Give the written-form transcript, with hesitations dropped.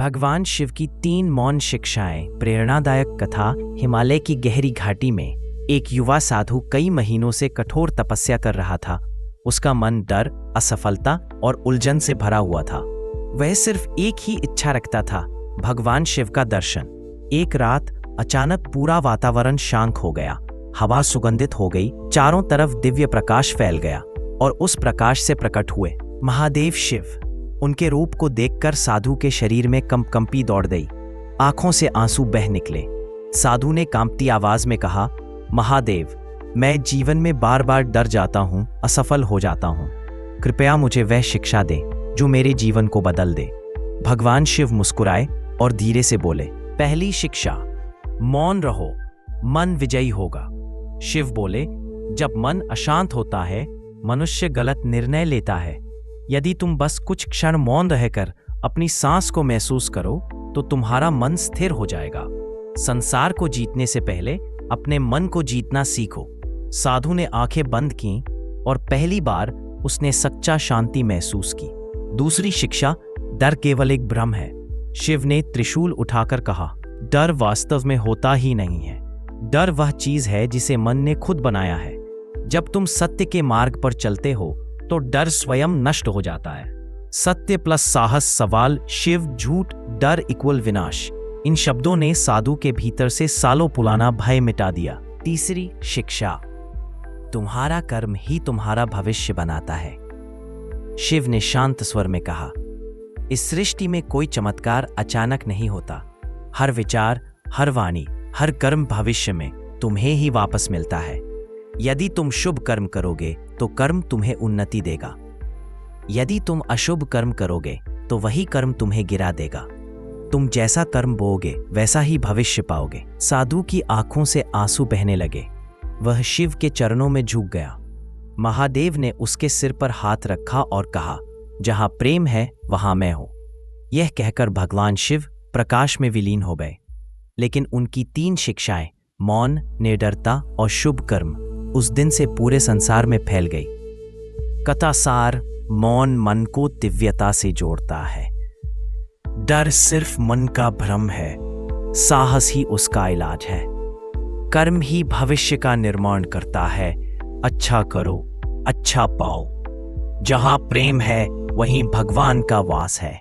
भगवान शिव की 3 मौन शिक्षाएं। प्रेरणादायक कथा। हिमालय की गहरी घाटी में एक युवा साधु कई महीनों से कठोर तपस्या कर रहा था। उसका मन डर, असफलता और उलझन से भरा हुआ था। वह सिर्फ एक ही इच्छा रखता था, भगवान शिव का दर्शन। एक रात अचानक पूरा वातावरण शांत हो गया। हवा सुगंधित हो गई, चारों तरफ दिव्य प्रकाश फैल गया और उस प्रकाश से प्रकट हुए महादेव शिव। उनके रूप को देखकर साधु के शरीर में कंपकंपी दौड़ गई, आंखों से आंसू बह निकले। साधु ने कांपती आवाज में कहा, महादेव, मैं जीवन में बार बार डर जाता हूं, असफल हो जाता हूं। कृपया मुझे वह शिक्षा दे जो मेरे जीवन को बदल दे। भगवान शिव मुस्कुराए और धीरे से बोले, पहली शिक्षा, मौन रहो, मन विजयी होगा। शिव बोले, जब मन अशांत होता है, मनुष्य गलत निर्णय लेता है। यदि तुम बस कुछ क्षण मौन रहकर अपनी सांस को महसूस करो तो तुम्हारा मन स्थिर हो जाएगा। संसार को जीतने से पहले अपने मन को जीतना सीखो। साधु ने आंखें बंद की और पहली बार उसने सच्चा शांति महसूस की। दूसरी शिक्षा, डर केवल एक भ्रम है। शिव ने त्रिशूल उठाकर कहा, डर वास्तव में होता ही नहीं है। डर वह चीज है जिसे मन ने खुद बनाया है। जब तुम सत्य के मार्ग पर चलते हो तो डर स्वयं नष्ट हो जाता है। सत्य प्लस साहस सवाल, शिव झूठ, डर इक्वल विनाश। इन शब्दों ने साधु के भीतर से सालों पुराना भय मिटा दिया। तीसरी शिक्षा, तुम्हारा कर्म ही तुम्हारा भविष्य बनाता है। शिव ने शांत स्वर में कहा, इस सृष्टि में कोई चमत्कार अचानक नहीं होता। हर विचार, हर वाणी, हर कर्म भविष्य में तुम्हें ही वापस मिलता है। यदि तुम शुभ कर्म करोगे तो कर्म तुम्हें उन्नति देगा। यदि तुम अशुभ कर्म करोगे तो वही कर्म तुम्हें गिरा देगा। तुम जैसा कर्म बोओगे वैसा ही भविष्य पाओगे। साधु की आंखों से आंसू बहने लगे। वह शिव के चरणों में झुक गया। महादेव ने उसके सिर पर हाथ रखा और कहा, जहां प्रेम है वहां मैं हूं। यह कहकर भगवान शिव प्रकाश में विलीन हो गए। लेकिन उनकी 3 शिक्षाएं, मौन, निडरता और शुभ कर्म, उस दिन से पूरे संसार में फैल गई। कथा सार, मौन मन को दिव्यता से जोड़ता है। डर सिर्फ मन का भ्रम है, साहस ही उसका इलाज है। कर्म ही भविष्य का निर्माण करता है। अच्छा करो, अच्छा पाओ। जहां प्रेम है वहीं भगवान का वास है।